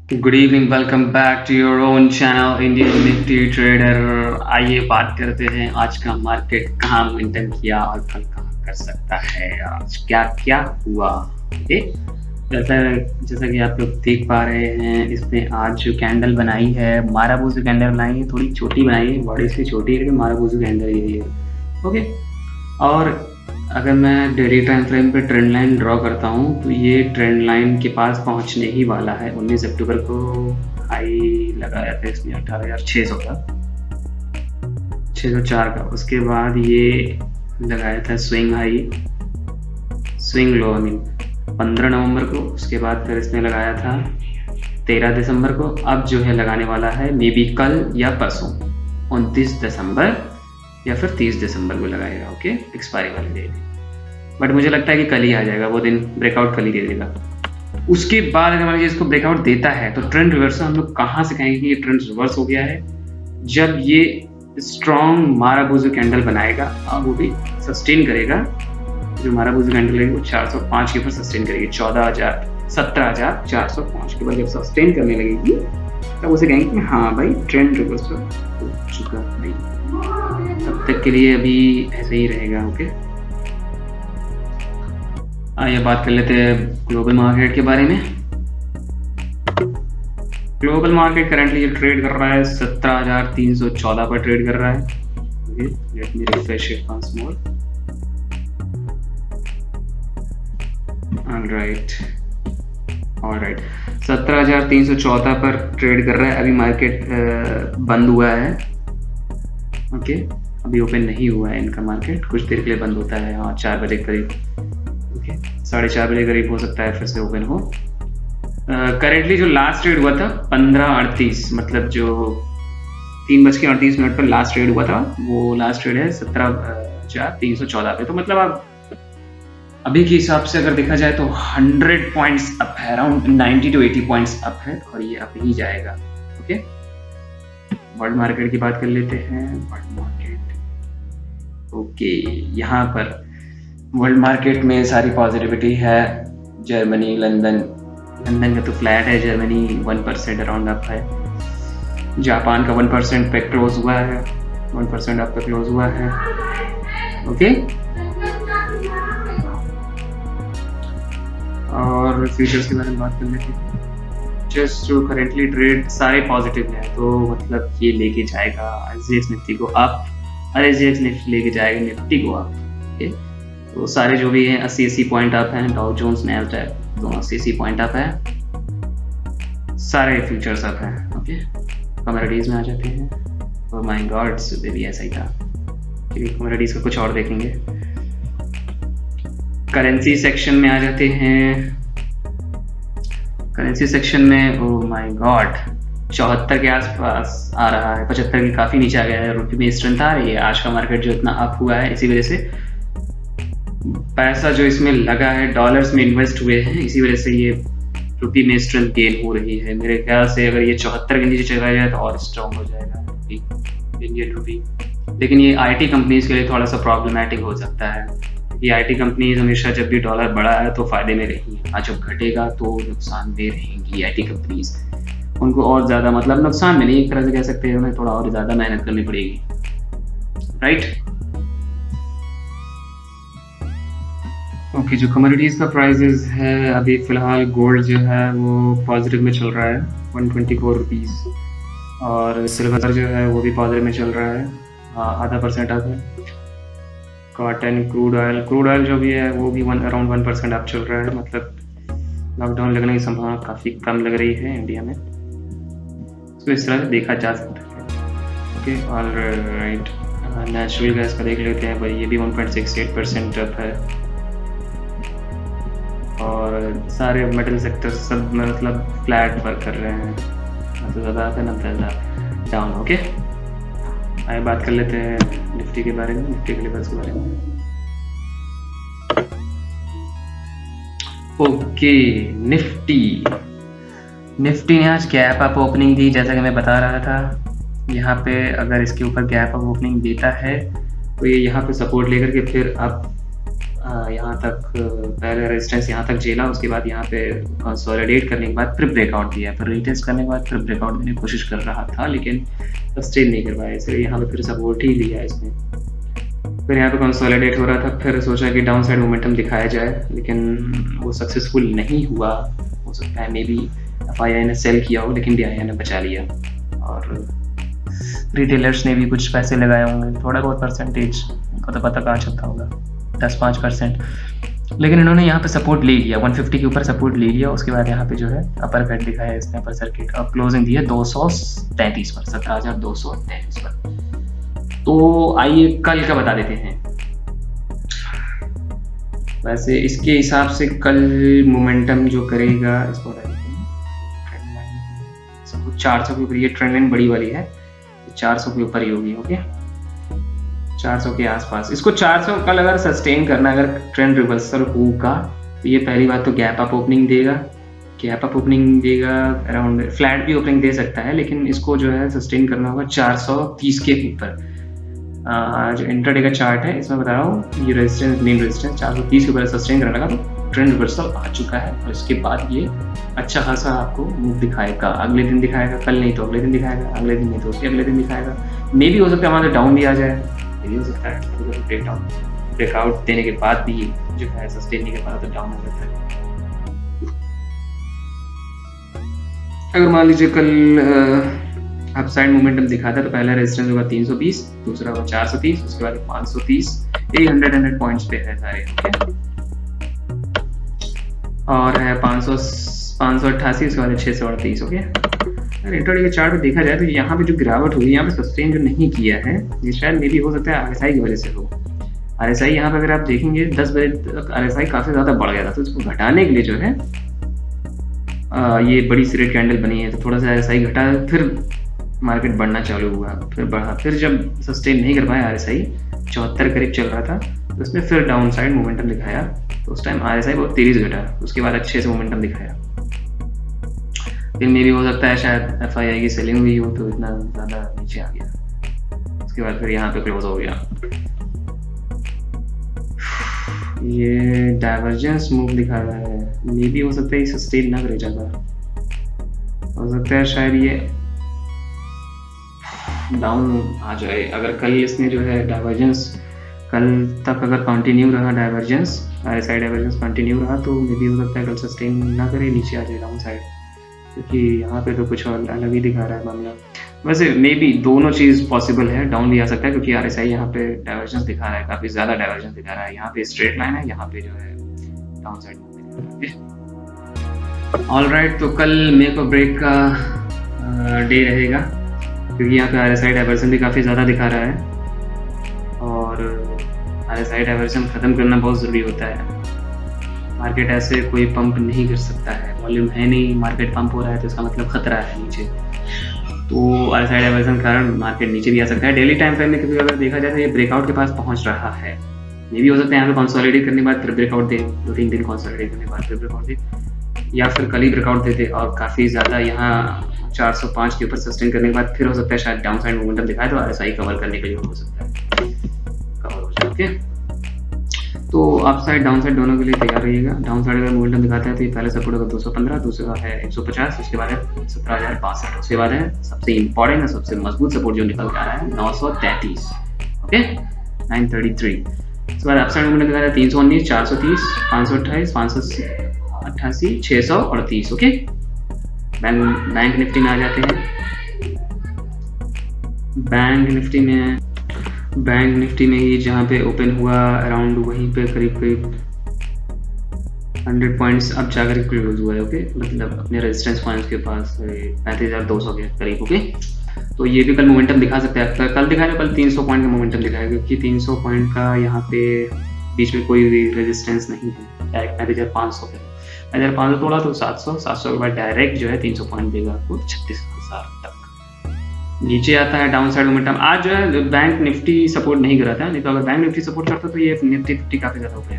Good evening, welcome back to your own channel Indian Nifty trader. आइए बात करते हैं आज का मार्केट कहाँ मोमेंटम किया और कल कहाँ कर सकता है, आज क्या क्या हुआ। ओके, जैसा जैसा कि आप लोग देख पा रहे हैं, इसने आज जो कैंडल बनाई है, माराबूजू कैंडल बनाई है, थोड़ी छोटी बनाई है, बॉडी से छोटी है लेकिन माराबूजू कैंडल यही है। ओके, और अगर मैं डेली टाइम फ्रेम पे ट्रेंड लाइन ड्रॉ करता हूँ तो ये ट्रेंड लाइन के पास पहुँचने ही वाला है। 19 अक्टूबर को हाई लगाया था इसने 18,600 का, 604 का। उसके बाद ये लगाया था swing high, swing low, I mean 15 नवंबर को। उसके बाद फिर इसने लगाया था 13 दिसंबर को। अब जो है लगाने वाला है मे बी कल या परसों, 29 दिसंबर या फिर 30 दिसंबर को लगाएगा। ओके, एक्सपायरी वाले डे। बट मुझे लगता है कि कल ही आ जाएगा, वो दिन ब्रेकआउट कल ही दे देगा। उसके बाद अगर मान लीजिए इसको ब्रेकआउट देता है तो ट्रेंड रिवर्स हम लोग कहाँ से कहेंगे कि ये ट्रेंड रिवर्स हो गया है? जब ये स्ट्रॉन्ग माराबूजू कैंडल बनाएगा और वो भी सस्टेन करेगा। जो माराबूजू कैंडल है वो 405 के ऊपर सस्टेन करेगी, 17,405 के बाद जब सस्टेन करने लगेगी तब उसे कहेंगे कि हाँ भाई ट्रेंड रिवर्स हो चुका भाई। तब तक के लिए अभी ऐसे ही रहेगा। ओके, आइए बात कर लेते हैं ग्लोबल मार्केट के बारे में। ग्लोबल मार्केट करंटली जो ट्रेड कर रहा है 17,314 पर ट्रेड कर रहा है। Okay, let me refresh it once more. Alright, 17,314 पर ट्रेड कर रहा है। अभी मार्केट बंद हुआ है। ओके, अभी ओपन नहीं हुआ है इनका मार्केट, कुछ देर के लिए बंद होता है। हाँ, 4 बजे करीब, 4:30 बजे करीब हो सकता है फिर से ओपन हो। करेंटली जो लास्ट ट्रेड हुआ था 15:38, मतलब जो 3:38 पर लास्ट ट्रेड हुआ था, वो लास्ट ट्रेड है 17,314 पे। तो मतलब आप अभी के हिसाब से अगर देखा जाए तो 100 पॉइंट्स अप है, अराउंड 90 to 80 पॉइंट्स अप है, और ये अप ही जाएगा। ओके, वर्ल्ड मार्केट की बात कर लेते हैं। वर्ल्ड मार्केट, ओके, यहाँ पर वर्ल्ड मार्केट में सारी पॉजिटिविटी है। जर्मनी, लंदन का तो फ्लैट है, जर्मनी 1% अराउंड अप है। जापान का 1% पे क्लोज हुआ है, 1% अप पे क्लोज हुआ है। ओके, और फ्यूचर्स के बारे में बात कर लेते हैं। जस्ट जो करेंटली ट्रेड सारे पॉजिटिव है, तो मतलब ये लेके जाएगा एसजीएक्स निफ्टी को अप, और एसजीएक्स निफ्टी लेके जाएगा निफ्टी को अप। ओके, तो सारे जो भी हैं 80 पॉइंट अप हैं। डाउ जोन्स, नैस्डैक दोनों 80 पॉइंट अप है, सारे फ्यूचर्स अप हैं। ओके, कमोडिटीज में आ जाते हैं। ओह माय गॉड, सुबह भी ऐसा ही था। ठीक है, कमोडिटीज का कुछ और देखेंगे। करेंसी सेक्शन में आ जाते हैं। करेंसी सेक्शन में ओह माय गॉड 74 के आसपास आ रहा है, 75 के काफी नीचे आ गया है। रुपये में स्ट्रेंथ आ रही है। आज का मार्केट जो इतना अप हुआ है, इसी वजह से पैसा जो इसमें लगा है डॉलर्स में इन्वेस्ट हुए हैं, इसी वजह से ये रुपये में स्ट्रेंथ गेन हो रही है। मेरे ख्याल से अगर ये 74 के नीचे चला जाए तो और स्ट्रॉन्ग हो जाएगा इंडियन रुपी। लेकिन ये आईटी कंपनीज के लिए थोड़ा सा प्रॉब्लमैटिक हो सकता है, क्योंकि आईटी कंपनीज हमेशा जब भी डॉलर बढ़ा है तो फायदे में रही है, आज जब घटेगा तो नुकसान में रहेंगी आईटी कंपनीज। उनको और ज़्यादा, मतलब नुकसान में नहीं, एक तरह से कह सकते हैं उन्हें थोड़ा और ज़्यादा मेहनत करनी पड़ेगी। राइट, ओके, जो कमोडिटीज़ का प्राइजेज है अभी फ़िलहाल, गोल्ड जो है वो पॉजिटिव में चल रहा है 124 रुपीज़, और सिल्वर जो है वो भी पॉजिटिव में चल रहा है, आधा % अप है। कॉटन, क्रूड ऑयल जो भी है वो भी अराउंड 1% अप चल रहा है। मतलब लॉकडाउन लगने की संभावना काफ़ी कम लग रही है इंडिया में, तो इस तरह से देखा जा सकता है। ओके, ऑलराइट, नेचुरल गैस का देख लेते हैं भाई, ये भी 1.68% अप है। और सारे मेटल सेक्टर सब मतलब फ्लैट वर्क कर रहे हैं, ना तो ज़्यादा आता है ना ज़्यादा डाउन। ओके, आइए बात कर लेते हैं निफ्टी के बारे में, निफ्टी के लेवल्स के बारे में। ओके, निफ्टी ने आज गैप अप ओपनिंग दी, जैसा कि मैं बता रहा था। यहाँ पे अगर इसके ऊपर गैप अप ओपनिंग देता है तो ये यहाँ पे सपोर्ट लेकर के फिर अब यहाँ तक पहले रेजिस्टेंस यहाँ तक झेला, उसके बाद यहाँ पे कंसोलिडेट करने के बाद फिर ब्रेकआउट दिया, फिर रीटेस्ट करने के बाद फिर ब्रेकआउट देने की कोशिश कर रहा था लेकिन सस्टेन नहीं कर पाया, इसलिए यहाँ पे फिर सपोर्ट ही लिया इसने। फिर यहाँ पे कंसोलिडेट हो रहा था, फिर सोचा कि डाउन साइड मोमेंटम दिखाया जाए लेकिन वो सक्सेसफुल नहीं हुआ। हो सकता है मे बी FII ने सेल किया हो लेकिन DII ने बचा लिया, और रिटेलर्स ने भी कुछ पैसे लगाए होंगे, थोड़ा बहुत परसेंटेज को तो पता कहाँ चलता होगा, 10-5%, लेकिन इन्होंने यहाँ पे सपोर्ट ले लिया, 150 के ऊपर सपोर्ट ले लिया। उसके बाद यहाँ पे जो है अपर कट दिखाया है इसने, अपर सर्किट, अब क्लोजिंग दी है 233 पर, 17,233 पर। तो आइए कल का बता देते हैं। वैसे इसके हिसाब से कल मोमेंटम जो करेगा, इसको 400 के ऊपर, ये ट्रेंड लाइन बड़ी वाली है, 400 के ऊपर ही होगी। ओके, 400 के आसपास इसको 400 कल अगर सस्टेन करना, अगर ट्रेंड रिवर्सल होगा तो ये पहली बात तो गैप अप ओपनिंग देगा, अराउंड फ्लैट भी ओपनिंग दे सकता है, लेकिन इसको जो है सस्टेन करना होगा 430 के ऊपर। जो इंट्राडे का चार्ट है इसमें बता रहा हूँ, ये रेजिस्टेंस, मेन रेजिस्टेंस 430 के ऊपर सस्टेन करने लगा तो ट्रेंड रिवर्सल आ चुका है, और इसके बाद ये अच्छा खासा आपको मूव दिखाएगा। अगले दिन दिखाएगा, कल नहीं तो अगले दिन दिखाएगा, अगले दिन नहीं तो उसके अगले दिन दिखाएगा। मे भी हो सकता है हमारा डाउन भी आ जाए, ये हो सकता है ब्रेकआउट देने के बाद भी जो है सस्टेन नहीं कर पा तो डाउन हो जाता है। अगर मान लीजिए कल अपसाइड मोमेंटम दिखाता है तो पहला रेजिस्टेंस होगा 320, दूसरा होगा 430, उसके बाद 530, ये 100 पॉइंट्स पे है सारे, और है 588, उसके बाद 638। ओके, अगर इंट्राडे के चार्ट पे देखा जाए तो यहाँ पे जो गिरावट हुई, यहाँ पे सस्टेन जो नहीं किया है, ये शायद मे भी हो सकता है RSI की वजह से हो। RSI यहाँ पे अगर आप देखेंगे 10 बजे तक RSI काफी ज्यादा बढ़ गया था, तो इसको घटाने के लिए जो है ये बड़ी सी रेड कैंडल बनी है, तो थोड़ा सा RSI घटा, फिर मार्केट बढ़ना चालू हुआ, फिर बढ़ा, फिर जब सस्टेन नहीं कर पाया RSI 74 करीब चल रहा था, तो उसने फिर डाउन साइड मोमेंटम दिखाया, तो उस टाइम RSI बहुत तेजी से घटा, उसके बाद अच्छे से मोमेंटम दिखाया। फिर मे भी हो सकता है शायद FII की सेलिंग हुई हो तो इतना ज़्यादा नीचे आ गया, उसके बाद फिर यहाँ पे क्लोज हो गया। ये डाइवर्जेंस मूव दिखा रहा है, मे भी हो सकता है ये सस्टेन ना करे ज़्यादा, हो सकता है शायद ये डाउन आ जाए। अगर कल इसने जो है डाइवर्जेंस कल तक अगर कंटिन्यू रहा, डाइवर्जेंस RSI डाइवर्जेंस कंटिन्यू रहा, तो मे भी हो सकता है कल सस्टेन ना करे, नीचे आ जाए डाउन साइड, क्योंकि यहाँ पे तो कुछ और अलग ही दिखा रहा है मामला। वैसे मे बी दोनों चीज़ पॉसिबल है, डाउन भी आ सकता है क्योंकि RSI यहाँ पे डाइवर्जेंस दिखा रहा है, काफ़ी ज़्यादा डाइवर्जेंस दिखा रहा है, यहाँ पे स्ट्रेट लाइन है, यहाँ पे जो है डाउन साइड। ऑलराइट, तो कल मेक और ब्रेक का डे रहेगा, क्योंकि यहाँ पे RSI डाइवर्जन भी काफ़ी ज़्यादा दिखा रहा है, और RSI डाइवर्जन ख़त्म करना बहुत ज़रूरी होता है। मार्केट ऐसे कोई पंप नहीं कर सकता है, वॉल्यूम है नहीं, मार्केट पंप हो रहा है तो इसका मतलब खतरा है नीचे, तो RSI डाइवर्जन के कारण मार्केट नीचे भी आ सकता है। डेली टाइम फ्रेम में कभी अगर देखा जाए तो ये ब्रेकआउट के पास पहुँच रहा है, ये भी हो सकता है यहाँ पे कंसोलिडेट करने के बाद फिर ब्रेकआउट दे, 2-3 दिन कंसोलिडेट करने के बाद फिर ब्रेकआउट दे, या फिर कल ही ब्रेकआउट देते और काफ़ी ज़्यादा यहाँ 405 के ऊपर सस्टेन करने के बाद फिर हो सकता है शायद डाउन साइड मोमेंटम दिखाए, तो RSI कवर करने के लिए हो सकता है कवर हो जाए। ओके, तो अप साइड डाउन साइड दोनों के लिए तैयार रहिएगा। डाउन साइड अगर मोमेंटम दिखाता है तो ये पहले सपोर्ट होगा 215, दूसरा है 150, उसके बाद है 17,062, उसके बाद है सबसे इंपॉर्टेंट और सबसे मजबूत सपोर्ट जो निकल के आ रहा है 933। ओके, 933। उसके बाद अप साइड मोमेंटम दिखाता है 319, 430, 528, 588, 638। ओके, बैंक निफ्टी में आ जाते हैं। बैंक निफ्टी में ही जहाँ पे ओपन हुआ अराउंड वहीं पे करीब 100 पॉइंट्स अब जाकर क्लोज हुआ है। ओके, मतलब अपने रेजिस्टेंस पॉइंट्स के पास 35,200 के करीब। ओके, तो ये भी कल मोमेंटम दिखा सकते हैं, कल दिखाएगा, कल 300 पॉइंट का मोमेंटम दिखाएगा, क्योंकि 300 पॉइंट का यहाँ पे बीच में कोई भी रेजिस्टेंस नहीं है, डायरेक्ट 35,500 पे 3500 तोड़ा तो 700 के बाद डायरेक्ट जो है 300 पॉइंट देगा आपको 36,000 तक। नीचे आता है डाउन साइड मोमेंटम। आज जो है बैंक निफ्टी सपोर्ट नहीं कर रहा था, नहीं तो अगर बैंक निफ्टी सपोर्ट करता तो ये निफ्टी 50 काफी ज्यादा ऊपर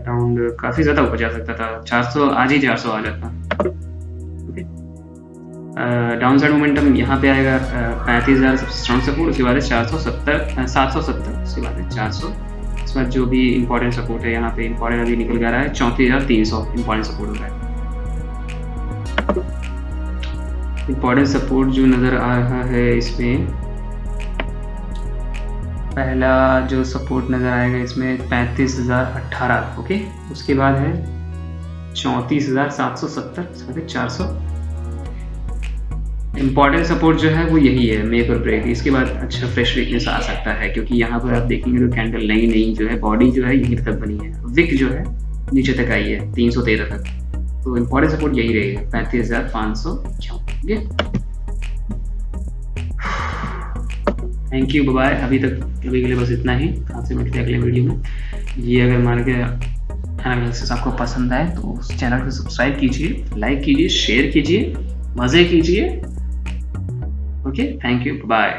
अराउंड काफी ज्यादा ऊपर जा सकता था, 400 आज ही 400 आ जाता। ओके, डाउन साइड मोमेंटम यहाँ पे आएगा 35,000 सबसे स्ट्रॉन्ग सपोर्ट, उसके बाद है 770, उसके बाद है 400 उसके बाद जो भी इंपॉर्टेंट सपोर्ट है, यहाँ पे इंपॉर्टेंट अभी निकल के आ रहा है 34,300 इंपॉर्टेंट सपोर्ट हो रहा है। इंपॉर्टेंट सपोर्ट जो नज़र आ रहा है इसमें, पहला जो सपोर्ट नज़र आएगा इसमें 35,018, ओके। उसके बाद है 34,770, 400। इम्पॉर्टेंट सपोर्ट जो है वो यही है, मेक और ब्रेक। इसके बाद अच्छा फ्रेश वीकनेस आ सकता है, क्योंकि यहाँ पर आप देखेंगे तो कैंडल नई जो है बॉडी जो है यहीं तक बनी है, विक जो है नीचे तक आई है 313 तक। तो इम्पॉर्टेंट सपोर्ट यही रहेगा 35,500। Thank you, bye. अभी के लिए बस इतना ही। आपसे मिलते हैं अगले वीडियो में। ये अगर मान के एनालिसिस आपको पसंद आए तो उस चैनल को सब्सक्राइब कीजिए, लाइक कीजिए, शेयर कीजिए, मज़े कीजिए। Okay, thank you, bye.